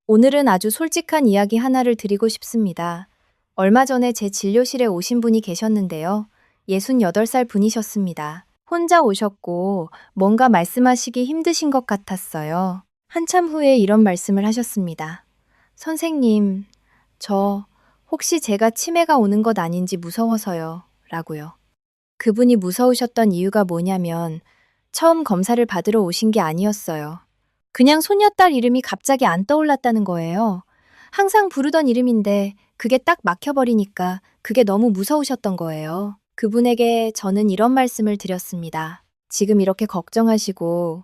오늘은 아주 솔직한 이야기 하나를 드리고 싶습니다. 얼마 전에 제 진료실에 오신 분이 계셨는데요. 68살 분이셨습니다. 혼자 오셨고 뭔가 말씀하시기 힘드신 것 같았어요. 한참 후에 이런 말씀을 하셨습니다. 선생님, 저 혹시 제가 치매가 오는 것 아닌지 무서워서요. 라고요. 그분이 무서우셨던 이유가 뭐냐면 처음 검사를 받으러 오신 게 아니었어요. 그냥 손녀딸 이름이 갑자기 안 떠올랐다는 거예요. 항상 부르던 이름인데 그게 딱 막혀버리니까 그게 너무 무서우셨던 거예요. 그분에게 저는 이런 말씀을 드렸습니다. 지금 이렇게 걱정하시고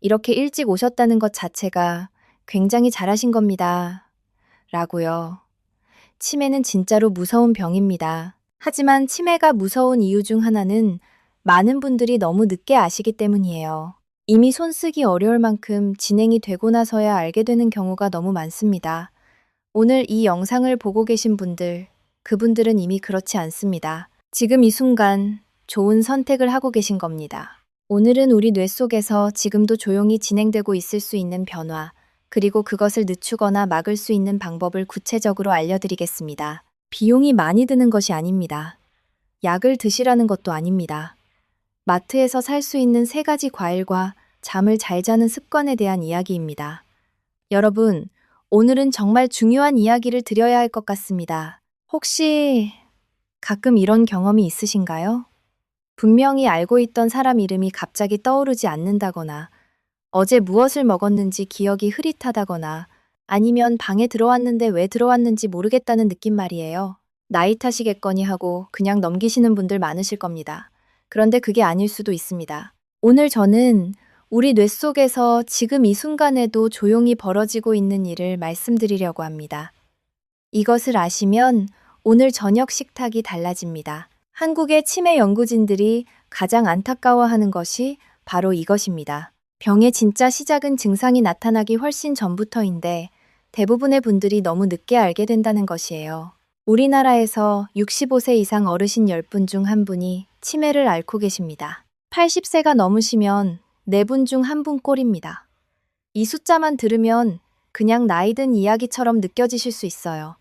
이렇게 일찍 오셨다는 것 자체가 굉장히 잘하신 겁니다. 라고요. 치매는 진짜로 무서운 병입니다. 하지만 치매가 무서운 이유 중 하나는 많은 분들이 너무 늦게 아시기 때문이에요. 이미 손쓰기 어려울 만큼 진행이 되고 나서야 알게 되는 경우가 너무 많습니다. 오늘 이 영상을 보고 계신 분들, 그분들은 이미 그렇지 않습니다. 지금 이 순간 좋은 선택을 하고 계신 겁니다. 오늘은 우리 뇌 속에서 지금도 조용히 진행되고 있을 수 있는 변화, 그리고 그것을 늦추거나 막을 수 있는 방법을 구체적으로 알려드리겠습니다. 비용이 많이 드는 것이 아닙니다. 약을 드시라는 것도 아닙니다. 마트에서 살 수 있는 3가지 과일과 잠을 잘 자는 습관에 대한 이야기입니다. 여러분, 오늘은 정말 중요한 이야기를 드려야 할 것 같습니다. 혹시 가끔 이런 경험이 있으신가요? 분명히 알고 있던 사람 이름이 갑자기 떠오르지 않는다거나, 어제 무엇을 먹었는지 기억이 흐릿하다거나, 아니면 방에 들어왔는데 왜 들어왔는지 모르겠다는 느낌 말이에요. 나이 탓이겠거니 하고 그냥 넘기시는 분들 많으실 겁니다. 그런데 그게 아닐 수도 있습니다. 오늘 저는 우리 뇌 속에서 지금 이 순간에도 조용히 벌어지고 있는 일을 말씀드리려고 합니다. 이것을 아시면 오늘 저녁 식탁이 달라집니다. 한국의 치매 연구진들이 가장 안타까워하는 것이 바로 이것입니다. 병의 진짜 시작은 증상이 나타나기 훨씬 전부터인데 대부분의 분들이 너무 늦게 알게 된다는 것이에요. 우리나라에서 65세 이상 어르신 10분 중 1분이 치매를 앓고 계십니다. 80세가 넘으시면 4분 중 1분 꼴입니다. 이 숫자만 들으면 그냥 나이 든 이야기처럼 느껴지실 수 있어요.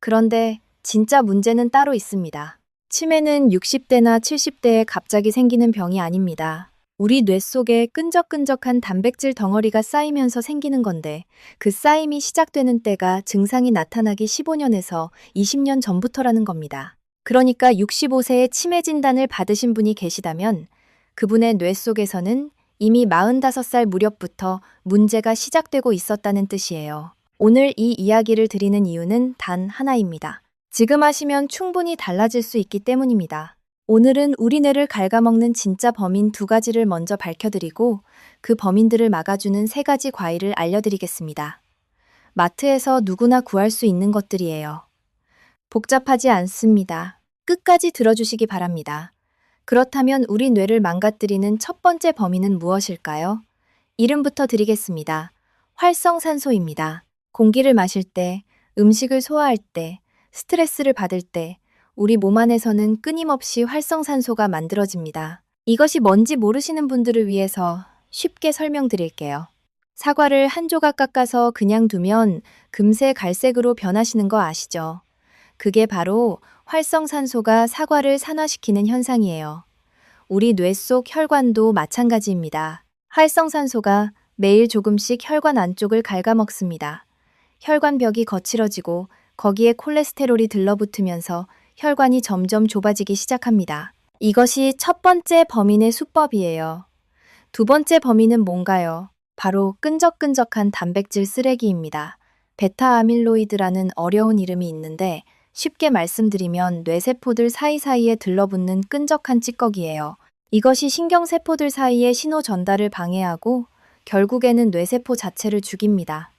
그런데 진짜 문제는 따로 있습니다. 치매는 60대나 70대에 갑자기 생기는 병이 아닙니다. 우리 뇌 속에 끈적끈적한 단백질 덩어리가 쌓이면서 생기는 건데 그 쌓임이 시작되는 때가 증상이 나타나기 15년에서 20년 전부터라는 겁니다. 그러니까 65세에 치매 진단을 받으신 분이 계시다면 그분의 뇌 속에서는 이미 45살 무렵부터 문제가 시작되고 있었다는 뜻이에요. 오늘 이 이야기를 드리는 이유는 단 하나입니다. 지금 하시면 충분히 달라질 수 있기 때문입니다. 오늘은 우리 뇌를 갉아먹는 진짜 범인 2가지를 먼저 밝혀드리고 그 범인들을 막아주는 3가지 과일을 알려드리겠습니다. 마트에서 누구나 구할 수 있는 것들이에요. 복잡하지 않습니다. 끝까지 들어주시기 바랍니다. 그렇다면 우리 뇌를 망가뜨리는 첫 번째 범인은 무엇일까요? 이름부터 드리겠습니다. 활성산소입니다. 공기를 마실 때, 음식을 소화할 때, 스트레스를 받을 때, 우리 몸 안에서는 끊임없이 활성산소가 만들어집니다. 이것이 뭔지 모르시는 분들을 위해서 쉽게 설명드릴게요. 사과를 한 조각 깎아서 그냥 두면 금세 갈색으로 변하시는 거 아시죠? 그게 바로 활성산소가 사과를 산화시키는 현상이에요. 우리 뇌 속 혈관도 마찬가지입니다. 활성산소가 매일 조금씩 혈관 안쪽을 갉아먹습니다. 혈관벽이 거칠어지고 거기에 콜레스테롤이 들러붙으면서 혈관이 점점 좁아지기 시작합니다. 이것이 첫 번째 범인의 수법이에요. 두 번째 범인은 뭔가요? 바로 끈적끈적한 단백질 쓰레기입니다. 베타아밀로이드라는 어려운 이름이 있는데 쉽게 말씀드리면 뇌세포들 사이사이에 들러붙는 끈적한 찌꺼기예요. 이것이 신경세포들 사이의 신호 전달을 방해하고 결국에는 뇌세포 자체를 죽입니다.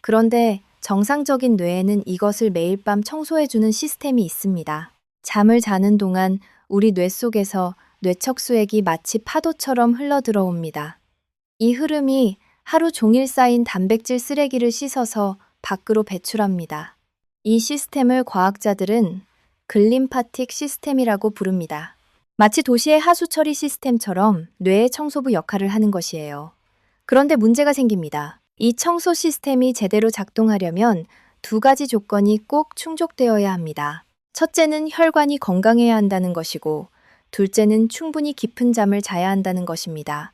그런데 정상적인 뇌에는 이것을 매일 밤 청소해주는 시스템이 있습니다. 잠을 자는 동안 우리 뇌 속에서 뇌척수액이 마치 파도처럼 흘러들어옵니다. 이 흐름이 하루 종일 쌓인 단백질 쓰레기를 씻어서 밖으로 배출합니다. 이 시스템을 과학자들은 글림파틱 시스템이라고 부릅니다. 마치 도시의 하수 처리 시스템처럼 뇌의 청소부 역할을 하는 것이에요. 그런데 문제가 생깁니다. 이 청소 시스템이 제대로 작동하려면 두 가지 조건이 꼭 충족되어야 합니다. 첫째는 혈관이 건강해야 한다는 것이고, 둘째는 충분히 깊은 잠을 자야 한다는 것입니다.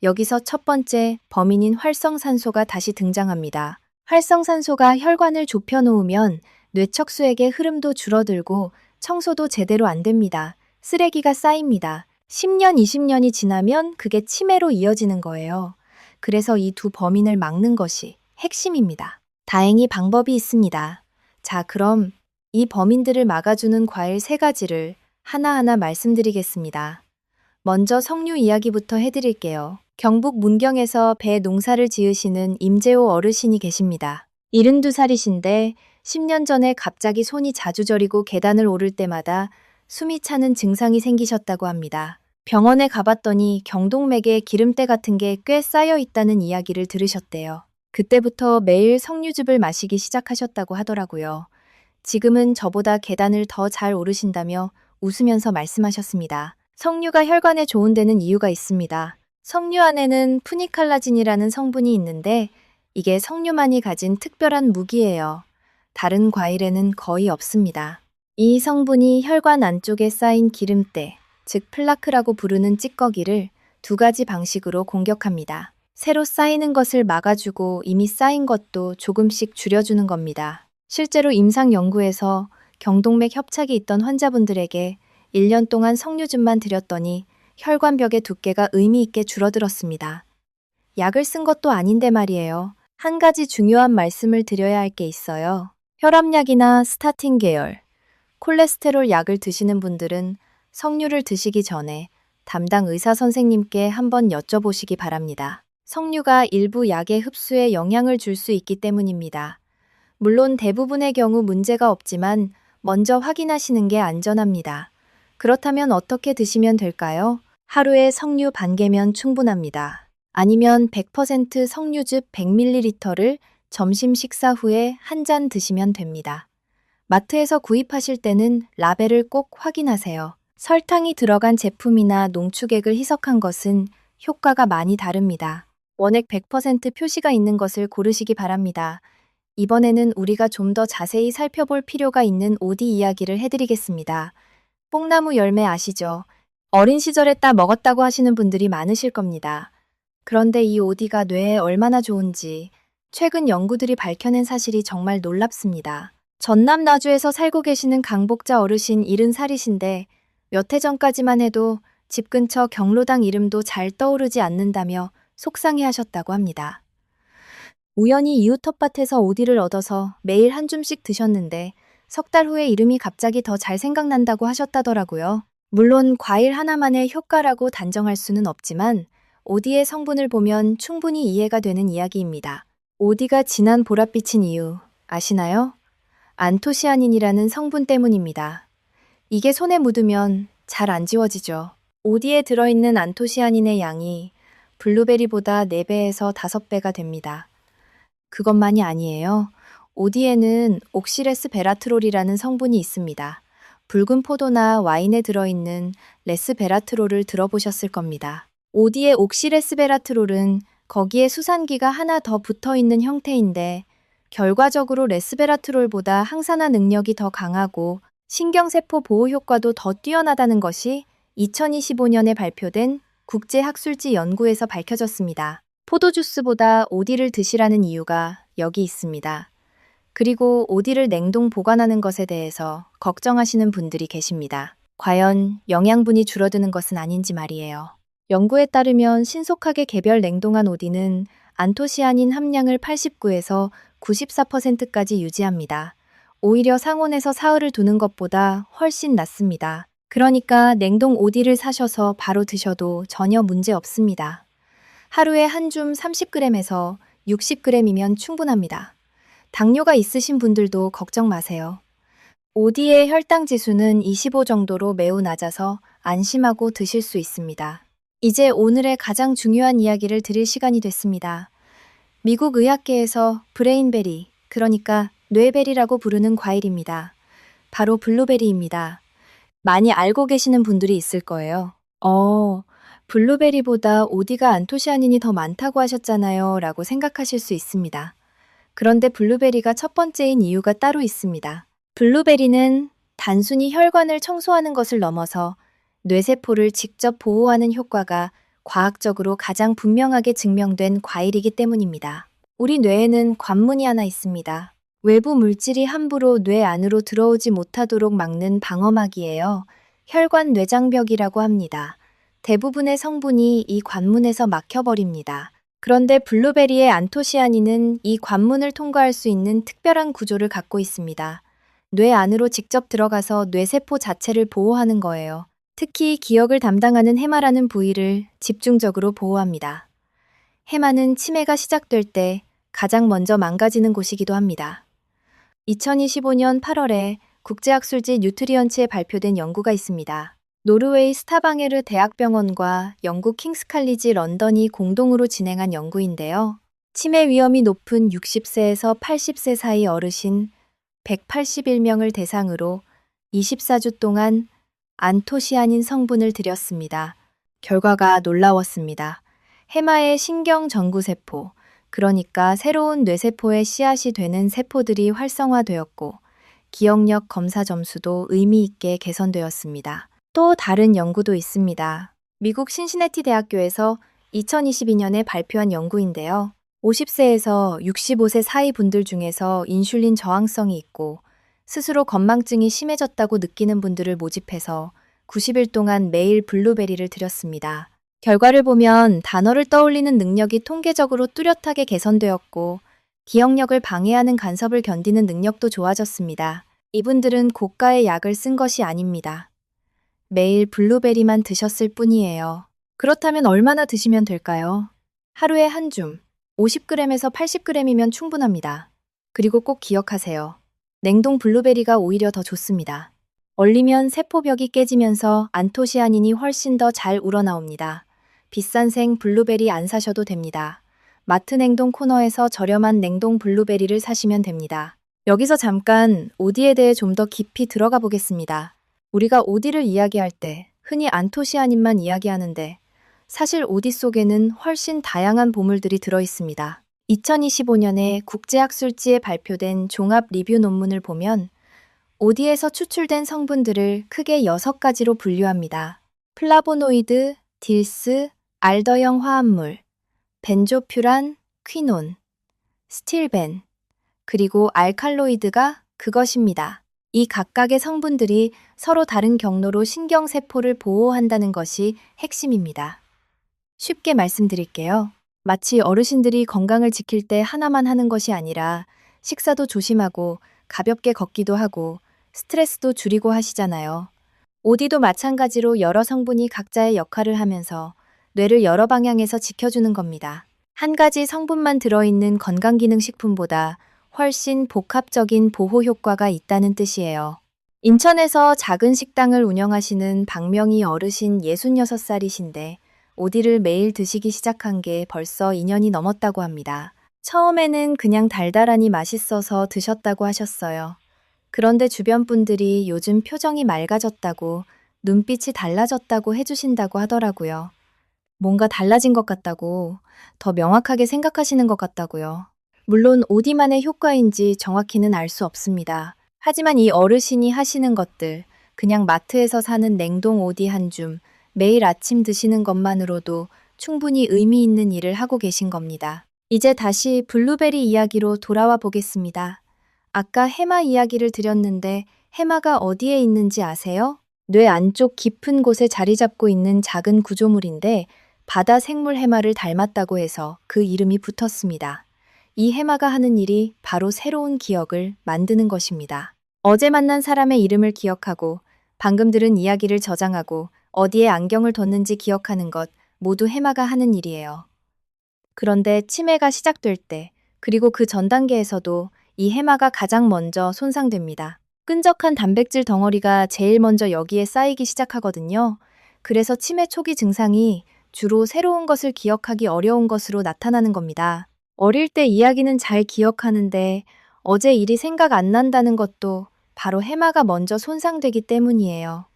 여기서 첫 번째, 범인인 활성산소가 다시 등장합니다. 활성산소가 혈관을 좁혀놓으면 뇌척수액의 흐름도 줄어들고 청소도 제대로 안 됩니다. 쓰레기가 쌓입니다. 10년, 20년이 지나면 그게 치매로 이어지는 거예요. 그래서 이 두 범인을 막는 것이 핵심입니다. 다행히 방법이 있습니다. 자, 그럼 이 범인들을 막아주는 과일 3가지를 하나하나 말씀드리겠습니다. 먼저 석류 이야기부터 해드릴게요. 경북 문경에서 배 농사를 지으시는 임재호 어르신이 계십니다. 72살이신데 10년 전에 갑자기 손이 자주 저리고 계단을 오를 때마다 숨이 차는 증상이 생기셨다고 합니다. 병원에 가봤더니 경동맥에 기름때 같은 게 꽤 쌓여 있다는 이야기를 들으셨대요. 그때부터 매일 석류즙을 마시기 시작하셨다고 하더라고요. 지금은 저보다 계단을 더 잘 오르신다며 웃으면서 말씀하셨습니다. 석류가 혈관에 좋은 데는 이유가 있습니다. 석류 안에는 푸니칼라진이라는 성분이 있는데 이게 석류만이 가진 특별한 무기예요. 다른 과일에는 거의 없습니다. 이 성분이 혈관 안쪽에 쌓인 기름때, 즉 플라크라고 부르는 찌꺼기를 2가지 방식으로 공격합니다. 새로 쌓이는 것을 막아주고 이미 쌓인 것도 조금씩 줄여주는 겁니다. 실제로 임상 연구에서 경동맥 협착이 있던 환자분들에게 1년 동안 석류즙만 드렸더니 혈관벽의 두께가 의미 있게 줄어들었습니다. 약을 쓴 것도 아닌데 말이에요. 한 가지 중요한 말씀을 드려야 할 게 있어요. 혈압약이나 스타틴 계열, 콜레스테롤 약을 드시는 분들은 석류를 드시기 전에 담당 의사 선생님께 한번 여쭤보시기 바랍니다. 석류가 일부 약의 흡수에 영향을 줄 수 있기 때문입니다. 물론 대부분의 경우 문제가 없지만 먼저 확인하시는 게 안전합니다. 그렇다면 어떻게 드시면 될까요? 하루에 석류 반 개면 충분합니다. 아니면 100% 석류즙 100ml를 점심 식사 후에 한 잔 드시면 됩니다. 마트에서 구입하실 때는 라벨을 꼭 확인하세요. 설탕이 들어간 제품이나 농축액을 희석한 것은 효과가 많이 다릅니다. 원액 100% 표시가 있는 것을 고르시기 바랍니다. 이번에는 우리가 좀 더 자세히 살펴볼 필요가 있는 오디 이야기를 해드리겠습니다. 뽕나무 열매 아시죠? 어린 시절에 따 먹었다고 하시는 분들이 많으실 겁니다. 그런데 이 오디가 뇌에 얼마나 좋은지 최근 연구들이 밝혀낸 사실이 정말 놀랍습니다. 전남 나주에서 살고 계시는 강복자 어르신 70살이신데 몇 해 전까지만 해도 집 근처 경로당 이름도 잘 떠오르지 않는다며 속상해 하셨다고 합니다. 우연히 이웃 텃밭에서 오디를 얻어서 매일 한 줌씩 드셨는데 석 달 후에 이름이 갑자기 더 잘 생각난다고 하셨다더라고요. 물론 과일 하나만의 효과라고 단정할 수는 없지만 오디의 성분을 보면 충분히 이해가 되는 이야기입니다. 오디가 진한 보랏빛인 이유 아시나요? 안토시아닌이라는 성분 때문입니다. 이게 손에 묻으면 잘 안 지워지죠. 오디에 들어있는 안토시아닌의 양이 블루베리보다 4배에서 5배가 됩니다. 그것만이 아니에요. 오디에는 옥시레스베라트롤이라는 성분이 있습니다. 붉은 포도나 와인에 들어있는 레스베라트롤을 들어보셨을 겁니다. 오디의 옥시레스베라트롤은 거기에 수산기가 하나 더 붙어있는 형태인데 결과적으로 레스베라트롤보다 항산화 능력이 더 강하고 신경세포 보호 효과도 더 뛰어나다는 것이 2025년에 발표된 국제학술지 연구에서 밝혀졌습니다. 포도주스보다 오디를 드시라는 이유가 여기 있습니다. 그리고 오디를 냉동 보관하는 것에 대해서 걱정하시는 분들이 계십니다. 과연 영양분이 줄어드는 것은 아닌지 말이에요. 연구에 따르면 신속하게 개별 냉동한 오디는 안토시아닌 함량을 89에서 94%까지 유지합니다. 오히려 상온에서 사흘을 두는 것보다 훨씬 낫습니다. 그러니까 냉동 오디를 사셔서 바로 드셔도 전혀 문제 없습니다. 하루에 한 줌 30g에서 60g이면 충분합니다. 당뇨가 있으신 분들도 걱정 마세요. 오디의 혈당 지수는 25 정도로 매우 낮아서 안심하고 드실 수 있습니다. 이제 오늘의 가장 중요한 이야기를 드릴 시간이 됐습니다. 미국 의학계에서 브레인베리, 그러니까 뇌베리라고 부르는 과일입니다. 바로 블루베리입니다. 많이 알고 계시는 분들이 있을 거예요. 블루베리보다 오디가 안토시아닌이 더 많다고 하셨잖아요. 라고 생각하실 수 있습니다. 그런데 블루베리가 첫 번째인 이유가 따로 있습니다. 블루베리는 단순히 혈관을 청소하는 것을 넘어서 뇌세포를 직접 보호하는 효과가 과학적으로 가장 분명하게 증명된 과일이기 때문입니다. 우리 뇌에는 관문이 하나 있습니다. 외부 물질이 함부로 뇌 안으로 들어오지 못하도록 막는 방어막이에요. 혈관 뇌장벽이라고 합니다. 대부분의 성분이 이 관문에서 막혀버립니다. 그런데 블루베리의 안토시아닌은 이 관문을 통과할 수 있는 특별한 구조를 갖고 있습니다. 뇌 안으로 직접 들어가서 뇌세포 자체를 보호하는 거예요. 특히 기억을 담당하는 해마라는 부위를 집중적으로 보호합니다. 해마는 치매가 시작될 때 가장 먼저 망가지는 곳이기도 합니다. 2025년 8월에 국제학술지 뉴트리언츠에 발표된 연구가 있습니다. 노르웨이 스타방에르 대학병원과 영국 킹스칼리지 런던이 공동으로 진행한 연구인데요. 치매 위험이 높은 60세에서 80세 사이 어르신 181명을 대상으로 24주 동안 안토시아닌 성분을 들였습니다. 결과가 놀라웠습니다. 해마의 신경전구세포, 그러니까 새로운 뇌세포의 씨앗이 되는 세포들이 활성화되었고 기억력 검사 점수도 의미 있게 개선되었습니다. 또 다른 연구도 있습니다. 미국 신시내티 대학교에서 2022년에 발표한 연구인데요. 50세에서 65세 사이 분들 중에서 인슐린 저항성이 있고 스스로 건망증이 심해졌다고 느끼는 분들을 모집해서 90일 동안 매일 블루베리를 드렸습니다. 결과를 보면 단어를 떠올리는 능력이 통계적으로 뚜렷하게 개선되었고 기억력을 방해하는 간섭을 견디는 능력도 좋아졌습니다. 이분들은 고가의 약을 쓴 것이 아닙니다. 매일 블루베리만 드셨을 뿐이에요. 그렇다면 얼마나 드시면 될까요? 하루에 한 줌, 50g에서 80g이면 충분합니다. 그리고 꼭 기억하세요. 냉동 블루베리가 오히려 더 좋습니다. 얼리면 세포벽이 깨지면서 안토시아닌이 훨씬 더 잘 우러나옵니다. 비싼 생 블루베리 안 사셔도 됩니다. 마트 냉동 코너에서 저렴한 냉동 블루베리를 사시면 됩니다. 여기서 잠깐 오디에 대해 좀 더 깊이 들어가 보겠습니다. 우리가 오디를 이야기할 때 흔히 안토시아닌만 이야기하는데 사실 오디 속에는 훨씬 다양한 보물들이 들어있습니다. 2025년에 국제학술지에 발표된 종합 리뷰 논문을 보면 오디에서 추출된 성분들을 크게 6가지로 분류합니다. 플라보노이드, 딜스, 알더형 화합물, 벤조퓨란, 퀴논, 스틸벤, 그리고 알칼로이드가 그것입니다. 이 각각의 성분들이 서로 다른 경로로 신경세포를 보호한다는 것이 핵심입니다. 쉽게 말씀드릴게요. 마치 어르신들이 건강을 지킬 때 하나만 하는 것이 아니라 식사도 조심하고 가볍게 걷기도 하고 스트레스도 줄이고 하시잖아요. 오디도 마찬가지로 여러 성분이 각자의 역할을 하면서 뇌를 여러 방향에서 지켜주는 겁니다. 한 가지 성분만 들어있는 건강기능식품보다 훨씬 복합적인 보호 효과가 있다는 뜻이에요. 인천에서 작은 식당을 운영하시는 박명희 어르신 66살이신데 오디를 매일 드시기 시작한 게 벌써 2년이 넘었다고 합니다. 처음에는 그냥 달달하니 맛있어서 드셨다고 하셨어요. 그런데 주변 분들이 요즘 표정이 맑아졌다고, 눈빛이 달라졌다고 해주신다고 하더라고요. 뭔가 달라진 것 같다고, 더 명확하게 생각하시는 것 같다고요. 물론 오디만의 효과인지 정확히는 알 수 없습니다. 하지만 이 어르신이 하시는 것들, 그냥 마트에서 사는 냉동 오디 한 줌, 매일 아침 드시는 것만으로도 충분히 의미 있는 일을 하고 계신 겁니다. 이제 다시 블루베리 이야기로 돌아와 보겠습니다. 아까 해마 이야기를 드렸는데 해마가 어디에 있는지 아세요? 뇌 안쪽 깊은 곳에 자리 잡고 있는 작은 구조물인데 바다 생물 해마를 닮았다고 해서 그 이름이 붙었습니다. 이 해마가 하는 일이 바로 새로운 기억을 만드는 것입니다. 어제 만난 사람의 이름을 기억하고 방금 들은 이야기를 저장하고 어디에 안경을 뒀는지 기억하는 것 모두 해마가 하는 일이에요. 그런데 치매가 시작될 때 그리고 그 전 단계에서도 이 해마가 가장 먼저 손상됩니다. 끈적한 단백질 덩어리가 제일 먼저 여기에 쌓이기 시작하거든요. 그래서 치매 초기 증상이 주로 새로운 것을 기억하기 어려운 것으로 나타나는 겁니다. 어릴 때 이야기는 잘 기억하는데 어제 일이 생각 안 난다는 것도 바로 해마가 먼저 손상되기 때문이에요.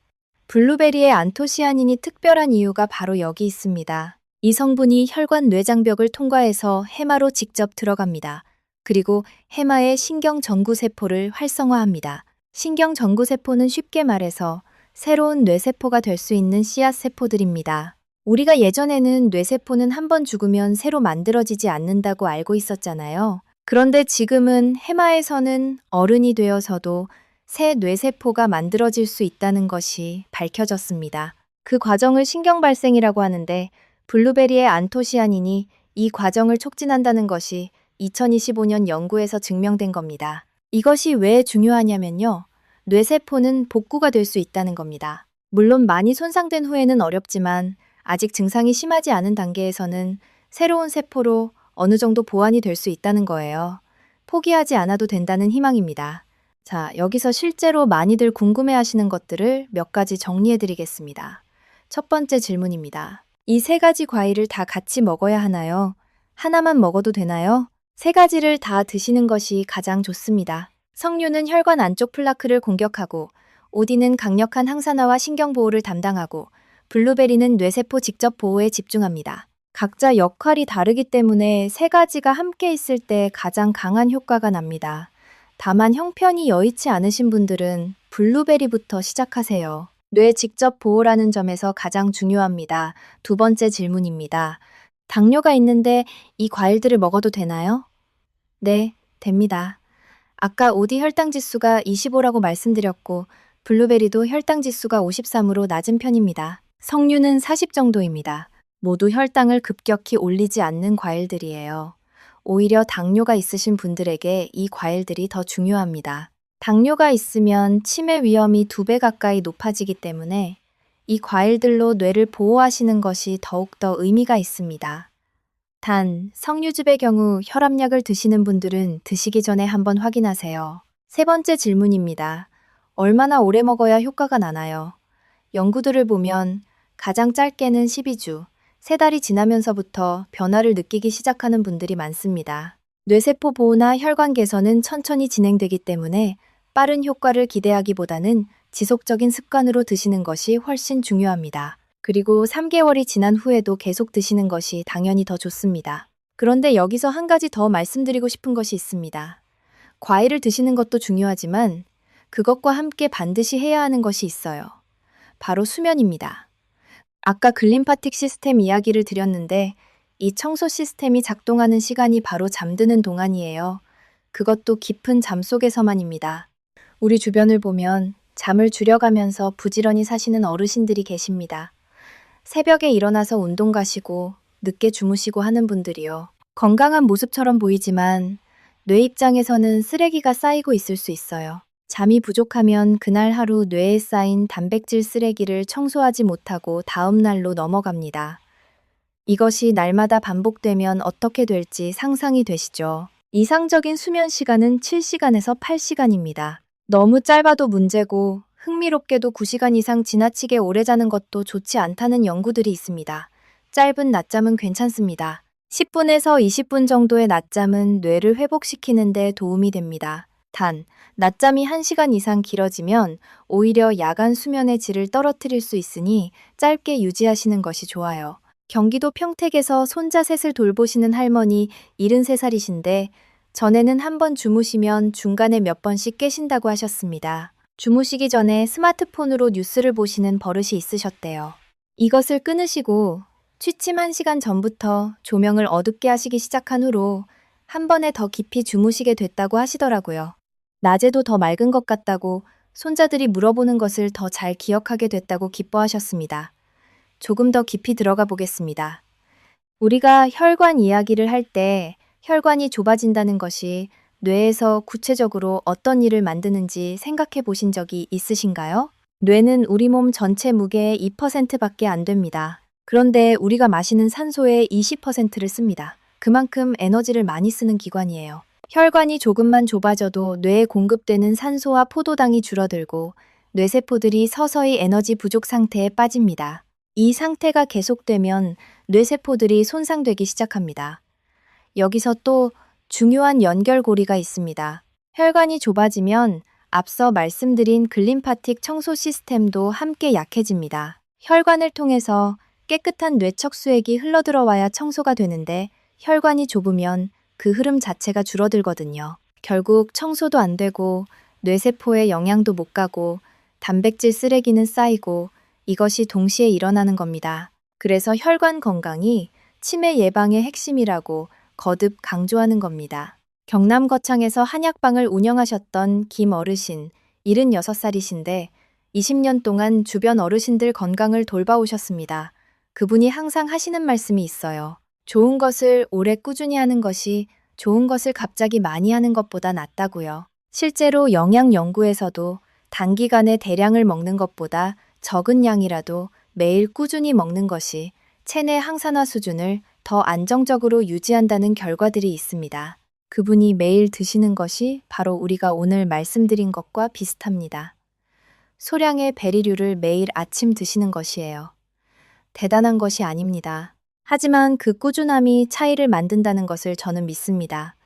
블루베리의 안토시아닌이 특별한 이유가 바로 여기 있습니다. 이 성분이 혈관 뇌장벽을 통과해서 해마로 직접 들어갑니다. 그리고 해마의 신경 전구세포를 활성화합니다. 신경 전구세포는 쉽게 말해서 새로운 뇌세포가 될 수 있는 씨앗세포들입니다. 우리가 예전에는 뇌세포는 한번 죽으면 새로 만들어지지 않는다고 알고 있었잖아요. 그런데 지금은 해마에서는 어른이 되어서도 새 뇌세포가 만들어질 수 있다는 것이 밝혀졌습니다. 그 과정을 신경발생이라고 하는데 블루베리의 안토시아닌이 이 과정을 촉진한다는 것이 2025년 연구에서 증명된 겁니다. 이것이 왜 중요하냐면요. 뇌세포는 복구가 될 수 있다는 겁니다. 물론 많이 손상된 후에는 어렵지만 아직 증상이 심하지 않은 단계에서는 새로운 세포로 어느 정도 보완이 될 수 있다는 거예요. 포기하지 않아도 된다는 희망입니다. 자, 여기서 실제로 많이들 궁금해하시는 것들을 몇 가지 정리해 드리겠습니다. 첫 번째 질문입니다. 이 세 가지 과일을 다 같이 먹어야 하나요? 하나만 먹어도 되나요? 세 가지를 다 드시는 것이 가장 좋습니다. 석류는 혈관 안쪽 플라크를 공격하고, 오디는 강력한 항산화와 신경보호를 담당하고, 블루베리는 뇌세포 직접 보호에 집중합니다. 각자 역할이 다르기 때문에 세 가지가 함께 있을 때 가장 강한 효과가 납니다. 다만 형편이 여의치 않으신 분들은 블루베리부터 시작하세요. 뇌 직접 보호라는 점에서 가장 중요합니다. 두 번째 질문입니다. 당뇨가 있는데 이 과일들을 먹어도 되나요? 네, 됩니다. 아까 오디 혈당 지수가 25라고 말씀드렸고, 블루베리도 혈당 지수가 53으로 낮은 편입니다. 석류는 40 정도입니다. 모두 혈당을 급격히 올리지 않는 과일들이에요. 오히려 당뇨가 있으신 분들에게 이 과일들이 더 중요합니다. 당뇨가 있으면 치매 위험이 2배 가까이 높아지기 때문에 이 과일들로 뇌를 보호하시는 것이 더욱더 의미가 있습니다. 단, 석류즙의 경우 혈압약을 드시는 분들은 드시기 전에 한번 확인하세요. 세 번째 질문입니다. 얼마나 오래 먹어야 효과가 나나요? 연구들을 보면 가장 짧게는 12주, 3달이 지나면서부터 변화를 느끼기 시작하는 분들이 많습니다. 뇌세포 보호나 혈관 개선은 천천히 진행되기 때문에 빠른 효과를 기대하기보다는 지속적인 습관으로 드시는 것이 훨씬 중요합니다. 그리고 3개월이 지난 후에도 계속 드시는 것이 당연히 더 좋습니다. 그런데 여기서 한 가지 더 말씀드리고 싶은 것이 있습니다. 과일을 드시는 것도 중요하지만 그것과 함께 반드시 해야 하는 것이 있어요. 바로 수면입니다. 아까 글림파틱 시스템 이야기를 드렸는데 이 청소 시스템이 작동하는 시간이 바로 잠드는 동안이에요. 그것도 깊은 잠 속에서만입니다. 우리 주변을 보면 잠을 줄여가면서 부지런히 사시는 어르신들이 계십니다. 새벽에 일어나서 운동 가시고 늦게 주무시고 하는 분들이요. 건강한 모습처럼 보이지만 뇌 입장에서는 쓰레기가 쌓이고 있을 수 있어요. 잠이 부족하면 그날 하루 뇌에 쌓인 단백질 쓰레기를 청소하지 못하고 다음 날로 넘어갑니다. 이것이 날마다 반복되면 어떻게 될지 상상이 되시죠? 이상적인 수면 시간은 7시간에서 8시간입니다. 너무 짧아도 문제고 흥미롭게도 9시간 이상 지나치게 오래 자는 것도 좋지 않다는 연구들이 있습니다. 짧은 낮잠은 괜찮습니다. 10분에서 20분 정도의 낮잠은 뇌를 회복시키는 데 도움이 됩니다. 단, 낮잠이 1시간 이상 길어지면 오히려 야간 수면의 질을 떨어뜨릴 수 있으니 짧게 유지하시는 것이 좋아요. 경기도 평택에서 손자 셋을 돌보시는 할머니 73살이신데 전에는 한 번 주무시면 중간에 몇 번씩 깨신다고 하셨습니다. 주무시기 전에 스마트폰으로 뉴스를 보시는 버릇이 있으셨대요. 이것을 끊으시고 취침 1시간 전부터 조명을 어둡게 하시기 시작한 후로 한 번에 더 깊이 주무시게 됐다고 하시더라고요. 낮에도 더 맑은 것 같다고 손자들이 물어보는 것을 더 잘 기억하게 됐다고 기뻐하셨습니다. 조금 더 깊이 들어가 보겠습니다. 우리가 혈관 이야기를 할 때 혈관이 좁아진다는 것이 뇌에서 구체적으로 어떤 일을 만드는지 생각해 보신 적이 있으신가요? 뇌는 우리 몸 전체 무게의 2%밖에 안 됩니다. 그런데 우리가 마시는 산소의 20%를 씁니다. 그만큼 에너지를 많이 쓰는 기관이에요. 혈관이 조금만 좁아져도 뇌에 공급되는 산소와 포도당이 줄어들고 뇌세포들이 서서히 에너지 부족 상태에 빠집니다. 이 상태가 계속되면 뇌세포들이 손상되기 시작합니다. 여기서 또 중요한 연결고리가 있습니다. 혈관이 좁아지면 앞서 말씀드린 글림파틱 청소 시스템도 함께 약해집니다. 혈관을 통해서 깨끗한 뇌척수액이 흘러들어와야 청소가 되는데 혈관이 좁으면 그 흐름 자체가 줄어들거든요. 결국 청소도 안 되고 뇌세포에 영양도 못 가고 단백질 쓰레기는 쌓이고 이것이 동시에 일어나는 겁니다. 그래서 혈관 건강이 치매 예방의 핵심이라고 거듭 강조하는 겁니다. 경남 거창에서 한약방을 운영하셨던 김 어르신, 76살이신데 20년 동안 주변 어르신들 건강을 돌봐오셨습니다. 그분이 항상 하시는 말씀이 있어요. 좋은 것을 오래 꾸준히 하는 것이 좋은 것을 갑자기 많이 하는 것보다 낫다고요. 실제로 영양 연구에서도 단기간에 대량을 먹는 것보다 적은 양이라도 매일 꾸준히 먹는 것이 체내 항산화 수준을 더 안정적으로 유지한다는 결과들이 있습니다. 그분이 매일 드시는 것이 바로 우리가 오늘 말씀드린 것과 비슷합니다. 소량의 베리류를 매일 아침 드시는 것이에요. 대단한 것이 아닙니다. 하지만 그 꾸준함이 차이를 만든다는 것을 저는 믿습니다.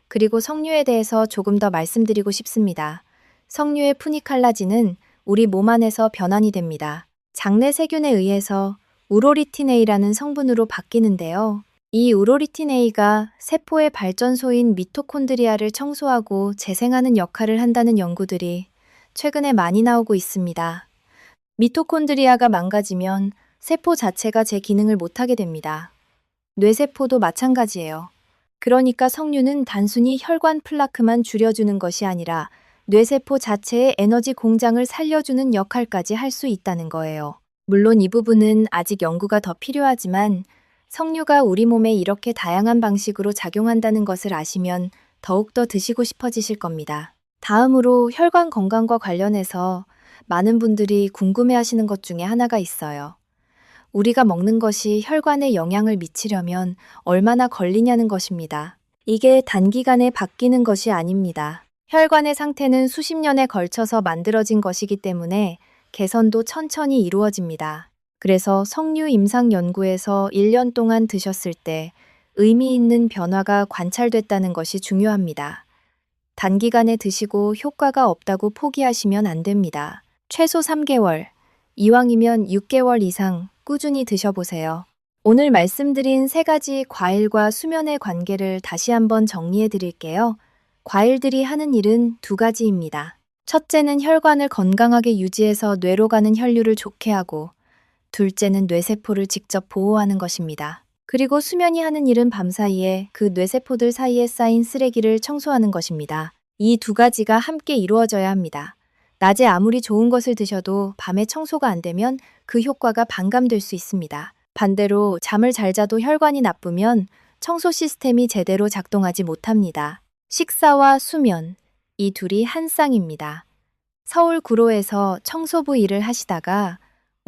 그리고 석류에 대해서 조금 더 말씀드리고 싶습니다. 석류의 푸니칼라진은 우리 몸 안에서 변환이 됩니다. 장내 세균에 의해서 우로리틴A라는 성분으로 바뀌는데요. 이 우로리틴A가 세포의 발전소인 미토콘드리아를 청소하고 재생하는 역할을 한다는 연구들이 최근에 많이 나오고 있습니다. 미토콘드리아가 망가지면 세포 자체가 제 기능을 못하게 됩니다. 뇌세포도 마찬가지예요. 그러니까 석류는 단순히 혈관 플라크만 줄여주는 것이 아니라 뇌세포 자체의 에너지 공장을 살려주는 역할까지 할 수 있다는 거예요. 물론 이 부분은 아직 연구가 더 필요하지만 석류가 우리 몸에 이렇게 다양한 방식으로 작용한다는 것을 아시면 더욱더 드시고 싶어지실 겁니다. 다음으로 혈관 건강과 관련해서 많은 분들이 궁금해하시는 것 중에 하나가 있어요. 우리가 먹는 것이 혈관에 영향을 미치려면 얼마나 걸리냐는 것입니다. 이게 단기간에 바뀌는 것이 아닙니다. 혈관의 상태는 수십 년에 걸쳐서 만들어진 것이기 때문에 개선도 천천히 이루어집니다. 그래서 석류 임상 연구에서 1년 동안 드셨을 때 의미 있는 변화가 관찰됐다는 것이 중요합니다. 단기간에 드시고 효과가 없다고 포기하시면 안 됩니다. 최소 3개월, 이왕이면 6개월 이상 꾸준히 드셔보세요. 오늘 말씀드린 3가지 과일과 수면의 관계를 다시 한번 정리해 드릴게요. 과일들이 하는 일은 2가지입니다. 첫째는 혈관을 건강하게 유지해서 뇌로 가는 혈류를 좋게 하고, 둘째는 뇌세포를 직접 보호하는 것입니다. 그리고 수면이 하는 일은 밤사이에 그 뇌세포들 사이에 쌓인 쓰레기를 청소하는 것입니다. 이 2가지가 함께 이루어져야 합니다. 낮에 아무리 좋은 것을 드셔도 밤에 청소가 안 되면 그 효과가 반감될 수 있습니다. 반대로 잠을 잘 자도 혈관이 나쁘면 청소 시스템이 제대로 작동하지 못합니다. 식사와 수면, 이 둘이 한 쌍입니다. 서울 구로에서 청소부 일을 하시다가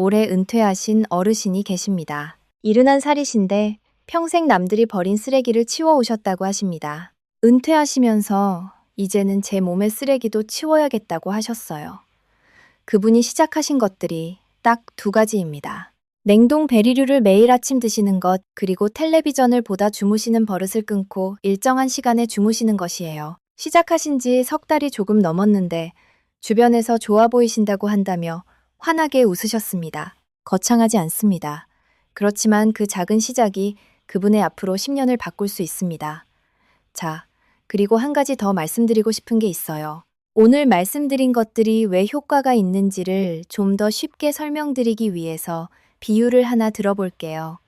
올해 은퇴하신 어르신이 계십니다. 71살이신데 평생 남들이 버린 쓰레기를 치워오셨다고 하십니다. 은퇴하시면서 이제는 제 몸의 쓰레기도 치워야겠다고 하셨어요. 그분이 시작하신 것들이 딱 2가지입니다. 냉동 베리류를 매일 아침 드시는 것, 그리고 텔레비전을 보다 주무시는 버릇을 끊고 일정한 시간에 주무시는 것이에요. 시작하신 지 3달이 조금 넘었는데 주변에서 좋아 보이신다고 한다며 환하게 웃으셨습니다. 거창하지 않습니다. 그렇지만 그 작은 시작이 그분의 앞으로 10년을 바꿀 수 있습니다. 자, 그리고 한 가지 더 말씀드리고 싶은 게 있어요. 오늘 말씀드린 것들이 왜 효과가 있는지를 좀 더 쉽게 설명드리기 위해서 비유를 하나 들어볼게요.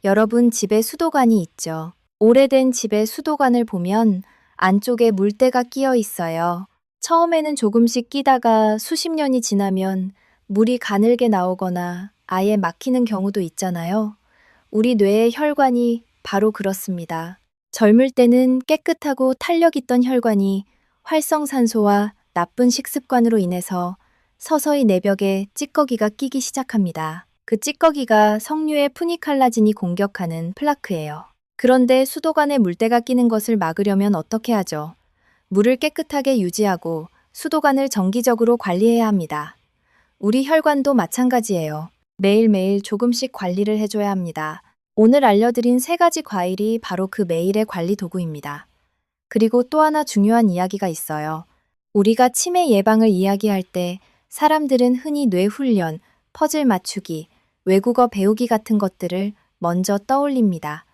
여러분 집에 수도관이 있죠. 오래된 집의 수도관을 보면 안쪽에 물때가 끼어 있어요. 처음에는 조금씩 끼다가 수십 년이 지나면 물이 가늘게 나오거나 아예 막히는 경우도 있잖아요. 우리 뇌의 혈관이 바로 그렇습니다. 젊을 때는 깨끗하고 탄력 있던 혈관이 활성산소와 나쁜 식습관으로 인해서 서서히 내벽에 찌꺼기가 끼기 시작합니다. 그 찌꺼기가 석류의 푸니칼라진이 공격하는 플라크예요. 그런데 수도관에 물때가 끼는 것을 막으려면 어떻게 하죠? 물을 깨끗하게 유지하고 수도관을 정기적으로 관리해야 합니다. 우리 혈관도 마찬가지예요. 매일매일 조금씩 관리를 해줘야 합니다. 오늘 알려드린 3가지 과일이 바로 그 매일의 관리 도구입니다. 그리고 또 하나 중요한 이야기가 있어요. 우리가 치매 예방을 이야기할 때 사람들은 흔히 뇌 훈련, 퍼즐 맞추기, 외국어 배우기 같은 것들을 먼저 떠올립니다.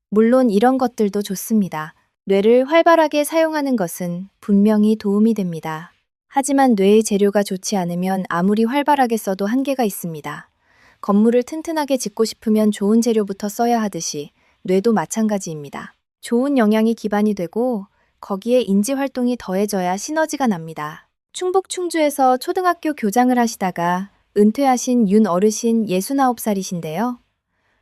물론 이런 것들도 좋습니다. 뇌를 활발하게 사용하는 것은 분명히 도움이 됩니다. 하지만 뇌의 재료가 좋지 않으면 아무리 활발하게 써도 한계가 있습니다. 건물을 튼튼하게 짓고 싶으면 좋은 재료부터 써야 하듯이 뇌도 마찬가지입니다. 좋은 영양이 기반이 되고 거기에 인지 활동이 더해져야 시너지가 납니다. 충북 충주에서 초등학교 교장을 하시다가 은퇴하신 윤 어르신 69살이신데요.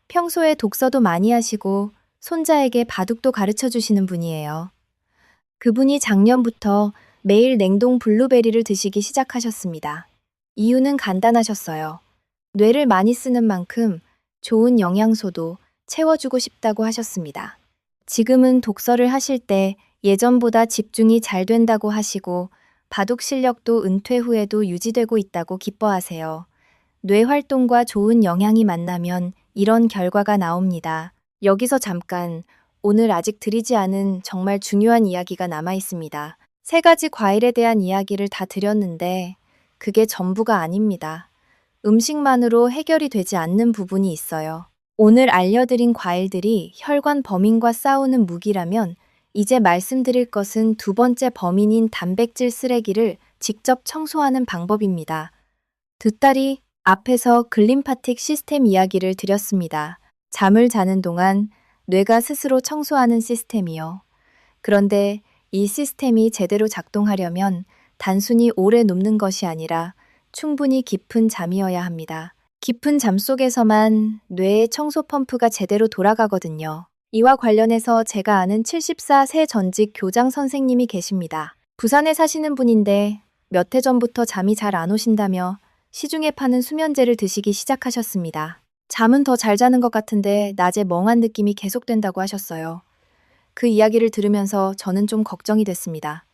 평소에 독서도 많이 하시고 손자에게 바둑도 가르쳐 주시는 분이에요. 그분이 작년부터 매일 냉동 블루베리를 드시기 시작하셨습니다. 이유는 간단하셨어요. 뇌를 많이 쓰는 만큼 좋은 영양소도 채워주고 싶다고 하셨습니다. 지금은 독서를 하실 때 예전보다 집중이 잘 된다고 하시고 바둑 실력도 은퇴 후에도 유지되고 있다고 기뻐하세요. 뇌 활동과 좋은 영양이 만나면 이런 결과가 나옵니다. 여기서 잠깐 오늘 아직 드리지 않은 정말 중요한 이야기가 남아 있습니다. 3가지 과일에 대한 이야기를 다 드렸는데 그게 전부가 아닙니다. 음식만으로 해결이 되지 않는 부분이 있어요. 오늘 알려드린 과일들이 혈관 범인과 싸우는 무기라면 이제 말씀드릴 것은 2번째 범인인 단백질 쓰레기를 직접 청소하는 방법입니다. 듣다리 앞에서 글림파틱 시스템 이야기를 드렸습니다. 잠을 자는 동안 뇌가 스스로 청소하는 시스템이요. 그런데 이 시스템이 제대로 작동하려면 단순히 오래 눕는 것이 아니라 충분히 깊은 잠이어야 합니다. 깊은 잠 속에서만 뇌의 청소 펌프가 제대로 돌아가거든요. 이와 관련해서 제가 아는 74세 전직 교장 선생님이 계십니다. 부산에 사시는 분인데 몇 해 전부터 잠이 잘 안 오신다며 시중에 파는 수면제를 드시기 시작하셨습니다. 잠은 더 잘 자는 것 같은데 낮에 멍한 느낌이 계속된다고 하셨어요. 그 이야기를 들으면서 저는 좀 걱정이 됐습니다.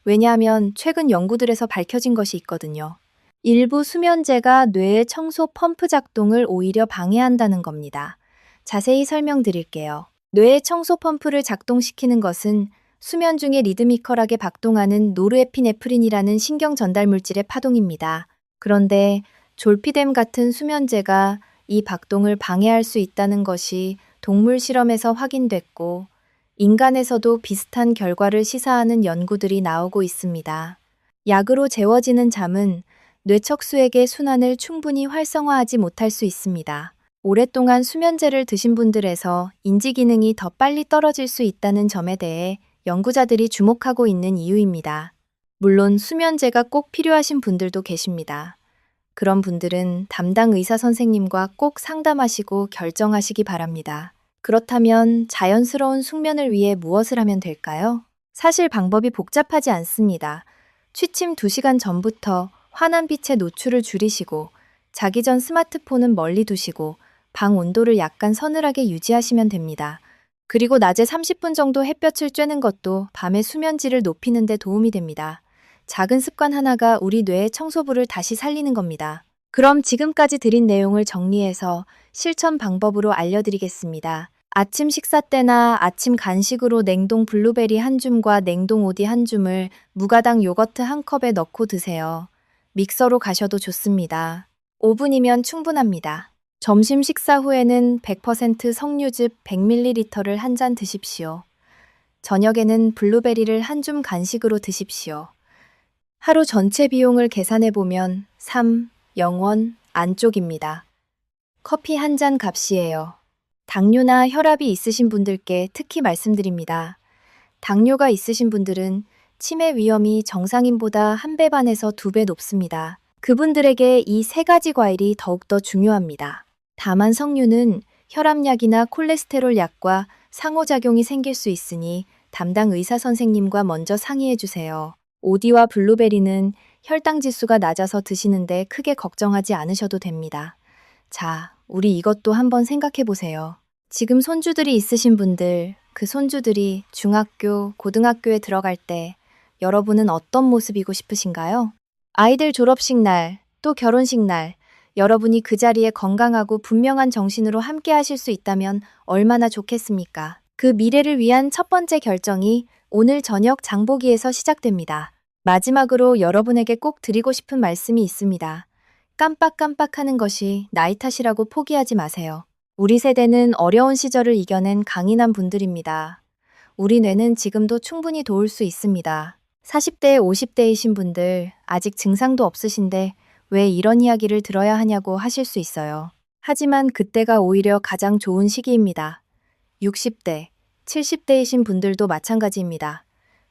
왜냐하면 최근 연구들에서 밝혀진 것이 있거든요. 일부 수면제가 뇌의 청소 펌프 작동을 오히려 방해한다는 겁니다. 자세히 설명드릴게요. 뇌의 청소 펌프를 작동시키는 것은 수면 중에 리드미컬하게 박동하는 노르에피네프린이라는 신경 전달 물질의 파동입니다. 그런데 졸피뎀 같은 수면제가 이 박동을 방해할 수 있다는 것이 동물 실험에서 확인됐고 인간에서도 비슷한 결과를 시사하는 연구들이 나오고 있습니다. 약으로 재워지는 잠은 뇌척수에게 순환을 충분히 활성화하지 못할 수 있습니다. 오랫동안 수면제를 드신 분들에서 인지 기능이 더 빨리 떨어질 수 있다는 점에 대해 연구자들이 주목하고 있는 이유입니다. 물론 수면제가 꼭 필요하신 분들도 계십니다. 그런 분들은 담당 의사 선생님과 꼭 상담하시고 결정하시기 바랍니다. 그렇다면 자연스러운 숙면을 위해 무엇을 하면 될까요? 사실 방법이 복잡하지 않습니다. 취침 2시간 전부터 환한 빛의 노출을 줄이시고 자기 전 스마트폰은 멀리 두시고 방 온도를 약간 서늘하게 유지하시면 됩니다. 그리고 낮에 30분 정도 햇볕을 쬐는 것도 밤의 수면질을 높이는 데 도움이 됩니다. 작은 습관 하나가 우리 뇌의 청소부를 다시 살리는 겁니다. 그럼 지금까지 드린 내용을 정리해서 실천 방법으로 알려드리겠습니다. 아침 식사 때나 아침 간식으로 냉동 블루베리 한 줌과 냉동 오디 한 줌을 무가당 요거트 한 컵에 넣고 드세요. 믹서로 가셔도 좋습니다. 5분이면 충분합니다. 점심 식사 후에는 100% 석류즙 100ml를 한 잔 드십시오. 저녁에는 블루베리를 한 줌 간식으로 드십시오. 하루 전체 비용을 계산해보면 0원 안쪽입니다. 커피 한 잔 값이에요. 당뇨나 혈압이 있으신 분들께 특히 말씀드립니다. 당뇨가 있으신 분들은 치매 위험이 정상인보다 1배 반에서 2배 높습니다. 그분들에게 이 3가지 과일이 더욱더 중요합니다. 다만 석류는 혈압약이나 콜레스테롤 약과 상호작용이 생길 수 있으니 담당 의사 선생님과 먼저 상의해 주세요. 오디와 블루베리는 혈당 지수가 낮아서 드시는데 크게 걱정하지 않으셔도 됩니다. 자, 우리 이것도 한번 생각해 보세요. 지금 손주들이 있으신 분들, 그 손주들이 중학교, 고등학교에 들어갈 때 여러분은 어떤 모습이고 싶으신가요? 아이들 졸업식 날, 또 결혼식 날, 여러분이 그 자리에 건강하고 분명한 정신으로 함께 하실 수 있다면 얼마나 좋겠습니까? 그 미래를 위한 첫 번째 결정이 오늘 저녁 장보기에서 시작됩니다. 마지막으로 여러분에게 꼭 드리고 싶은 말씀이 있습니다. 깜빡깜빡하는 것이 나이 탓이라고 포기하지 마세요. 우리 세대는 어려운 시절을 이겨낸 강인한 분들입니다. 우리 뇌는 지금도 충분히 도울 수 있습니다. 40대, 50대이신 분들, 아직 증상도 없으신데 왜 이런 이야기를 들어야 하냐고 하실 수 있어요. 하지만 그때가 오히려 가장 좋은 시기입니다. 60대, 70대이신 분들도 마찬가지입니다.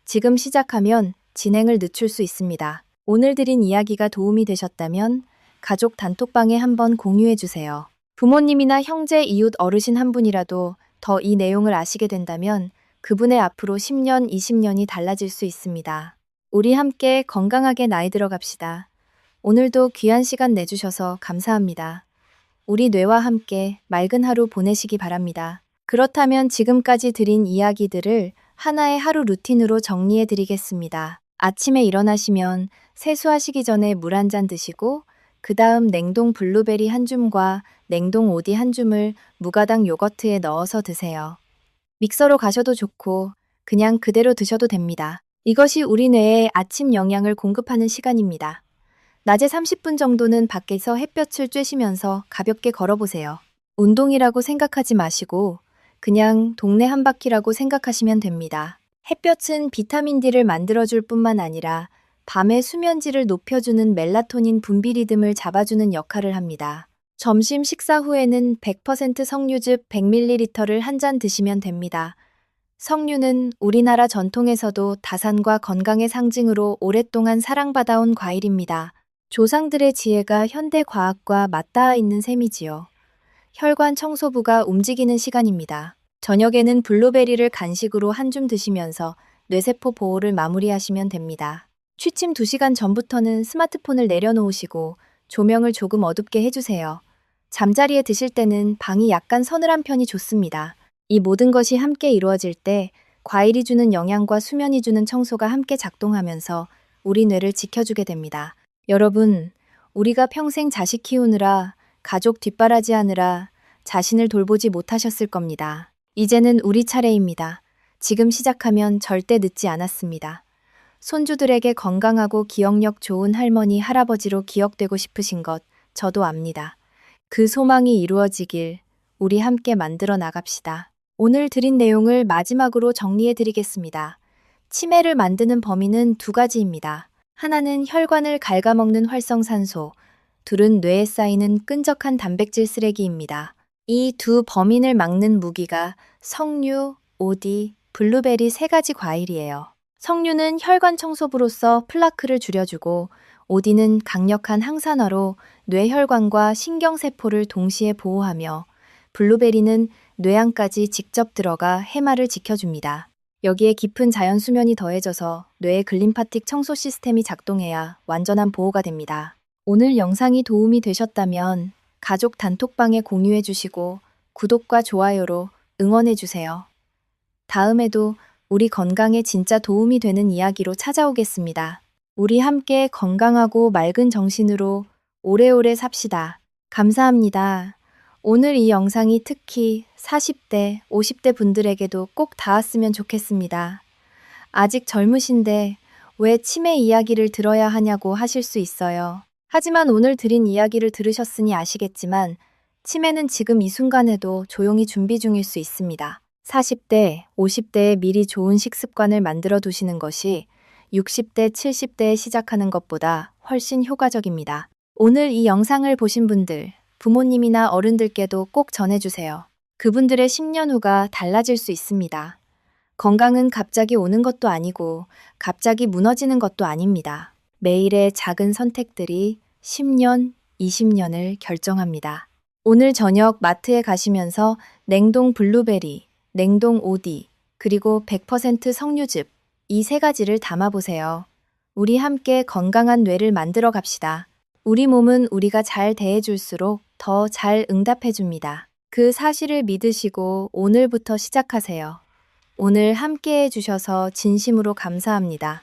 지금 시작하면 진행을 늦출 수 있습니다. 오늘 드린 이야기가 도움이 되셨다면 가족 단톡방에 한번 공유해 주세요. 부모님이나 형제, 이웃, 어르신 한 분이라도 더 이 내용을 아시게 된다면 그분의 앞으로 10년, 20년이 달라질 수 있습니다. 우리 함께 건강하게 나이 들어갑시다. 오늘도 귀한 시간 내주셔서 감사합니다. 우리 뇌와 함께 맑은 하루 보내시기 바랍니다. 그렇다면 지금까지 드린 이야기들을 하나의 하루 루틴으로 정리해 드리겠습니다. 아침에 일어나시면 세수하시기 전에 물 한 잔 드시고 그 다음 냉동 블루베리 한 줌과 냉동 오디 한 줌을 무가당 요거트에 넣어서 드세요. 믹서로 가셔도 좋고 그냥 그대로 드셔도 됩니다. 이것이 우리 뇌에 아침 영양을 공급하는 시간입니다. 낮에 30분 정도는 밖에서 햇볕을 쬐시면서 가볍게 걸어보세요. 운동이라고 생각하지 마시고 그냥 동네 한 바퀴라고 생각하시면 됩니다. 햇볕은 비타민 D를 만들어줄 뿐만 아니라 밤의 수면질을 높여주는 멜라토닌 분비 리듬을 잡아주는 역할을 합니다. 점심 식사 후에는 100% 석류즙 100ml를 한 잔 드시면 됩니다. 석류는 우리나라 전통에서도 다산과 건강의 상징으로 오랫동안 사랑받아온 과일입니다. 조상들의 지혜가 현대 과학과 맞닿아 있는 셈이지요. 혈관 청소부가 움직이는 시간입니다. 저녁에는 블루베리를 간식으로 한 줌 드시면서 뇌세포 보호를 마무리하시면 됩니다. 취침 2시간 전부터는 스마트폰을 내려놓으시고 조명을 조금 어둡게 해주세요. 잠자리에 드실 때는 방이 약간 서늘한 편이 좋습니다. 이 모든 것이 함께 이루어질 때 과일이 주는 영양과 수면이 주는 청소가 함께 작동하면서 우리 뇌를 지켜주게 됩니다. 여러분, 우리가 평생 자식 키우느라, 가족 뒷바라지하느라 자신을 돌보지 못하셨을 겁니다. 이제는 우리 차례입니다. 지금 시작하면 절대 늦지 않았습니다. 손주들에게 건강하고 기억력 좋은 할머니, 할아버지로 기억되고 싶으신 것 저도 압니다. 그 소망이 이루어지길 우리 함께 만들어 나갑시다. 오늘 드린 내용을 마지막으로 정리해 드리겠습니다. 치매를 만드는 범인은 2가지입니다. 하나는 혈관을 갉아먹는 활성산소, 둘은 뇌에 쌓이는 끈적한 단백질 쓰레기입니다. 이 두 범인을 막는 무기가 석류, 오디, 블루베리 3가지 과일이에요. 석류는 혈관 청소부로서 플라크를 줄여주고 오디는 강력한 항산화로 뇌혈관과 신경세포를 동시에 보호하며 블루베리는 뇌안까지 직접 들어가 해마를 지켜줍니다. 여기에 깊은 자연 수면이 더해져서 뇌의 글림파틱 청소 시스템이 작동해야 완전한 보호가 됩니다. 오늘 영상이 도움이 되셨다면 가족 단톡방에 공유해 주시고 구독과 좋아요로 응원해 주세요. 다음에도 우리 건강에 진짜 도움이 되는 이야기로 찾아오겠습니다. 우리 함께 건강하고 맑은 정신으로 오래오래 삽시다. 감사합니다. 오늘 이 영상이 특히 40대, 50대 분들에게도 꼭 닿았으면 좋겠습니다. 아직 젊으신데 왜 치매 이야기를 들어야 하냐고 하실 수 있어요. 하지만 오늘 드린 이야기를 들으셨으니 아시겠지만 치매는 지금 이 순간에도 조용히 준비 중일 수 있습니다. 40대, 50대에 미리 좋은 식습관을 만들어 두시는 것이 60대, 70대에 시작하는 것보다 훨씬 효과적입니다. 오늘 이 영상을 보신 분들, 부모님이나 어른들께도 꼭 전해주세요. 그분들의 10년 후가 달라질 수 있습니다. 건강은 갑자기 오는 것도 아니고 갑자기 무너지는 것도 아닙니다. 매일의 작은 선택들이 10년, 20년을 결정합니다. 오늘 저녁 마트에 가시면서 냉동 블루베리, 냉동 오디, 그리고 100% 석류즙, 이 3가지를 담아보세요. 우리 함께 건강한 뇌를 만들어 갑시다. 우리 몸은 우리가 잘 대해줄수록 더 잘 응답해줍니다. 그 사실을 믿으시고 오늘부터 시작하세요. 오늘 함께 해주셔서 진심으로 감사합니다.